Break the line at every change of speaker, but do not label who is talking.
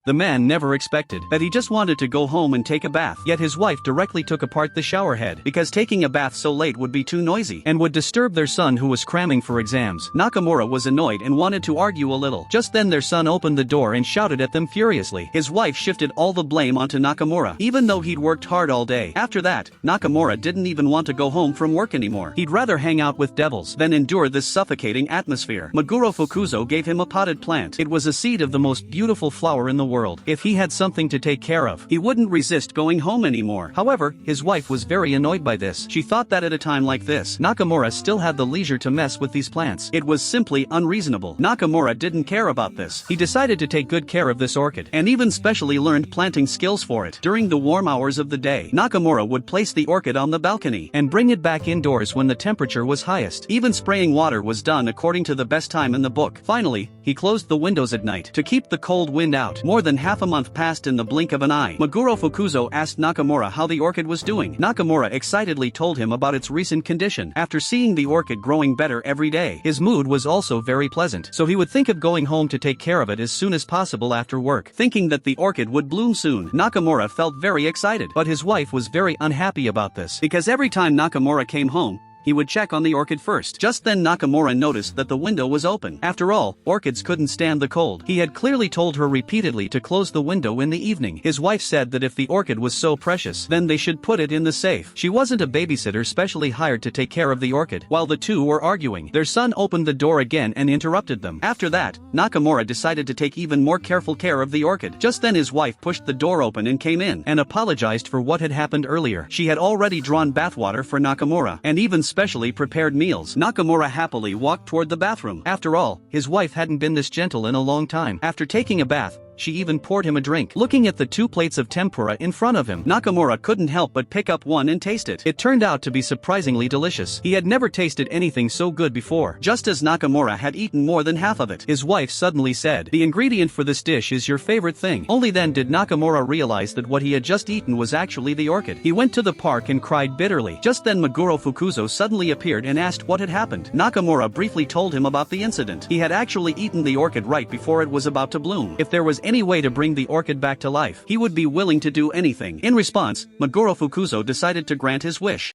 The man never expected that he just wanted to go home and take a bath. Yet his wife directly took apart the shower head because taking a bath so late would be too noisy and would disturb their son who was cramming for exams. Nakamura was annoyed and wanted to argue a little. Just then their son opened the door and shouted at them furiously. His wife shifted all the blame onto Nakamura, even though he'd worked hard all day. After that, Nakamura didn't even want to go home from work anymore. He'd rather hang out with devils than endure this suffocating atmosphere. Meguro Fukuzo gave him a potted plant. It was a seed of the most beautiful flower in the world. If he had something to take care of, he wouldn't resist going home anymore. However, his wife was very annoyed by this. She thought that at a time like this, Nakamura still had the leisure to mess with these plants. It was simply unreasonable. Nakamura didn't care about this. He decided to take good care of this orchid, and even specially learned planting skills for it. During the warm hours of the day, Nakamura would place the orchid on the balcony and bring it back indoors when the temperature was highest. Even spraying water was done according to the best time in the book. Finally, he closed the windows at night to keep the cold wind out. More than half a month passed in the blink of an eye. Meguro Fukuzo asked Nakamura how the orchid was doing. Nakamura excitedly told him about its recent condition. After seeing the orchid growing better every day, his mood was also very pleasant, so he would think of going home to take care of it as soon as possible after work. Thinking that the orchid would bloom soon, Nakamura felt very excited. But his wife was very unhappy about this, because every time Nakamura came home, he would check on the orchid first. Just then Nakamura noticed that the window was open. After all, orchids couldn't stand the cold. He had clearly told her repeatedly to close the window in the evening. His wife said that if the orchid was so precious, then they should put it in the safe. She wasn't a babysitter specially hired to take care of the orchid. While the two were arguing, their son opened the door again and interrupted them. After that, Nakamura decided to take even more careful care of the orchid. Just then his wife pushed the door open and came in and apologized for what had happened earlier. She had already drawn bathwater for Nakamura and even specially prepared meals. Nakamura happily walked toward the bathroom. After all, his wife hadn't been this gentle in a long time. After taking a bath, she even poured him a drink. Looking at the 2 plates of tempura in front of him, Nakamura couldn't help but pick up one and taste it. It turned out to be surprisingly delicious. He had never tasted anything so good before. Just as Nakamura had eaten more than half of it, his wife suddenly said, "The ingredient for this dish is your favorite thing." Only then did Nakamura realize that what he had just eaten was actually the orchid. He went to the park and cried bitterly. Just then Meguro Fukuzo suddenly appeared and asked what had happened. Nakamura briefly told him about the incident. He had actually eaten the orchid right before it was about to bloom. If there was any way to bring the orchid back to life, he would be willing to do anything. In response, Meguro Fukuzo decided to grant his wish.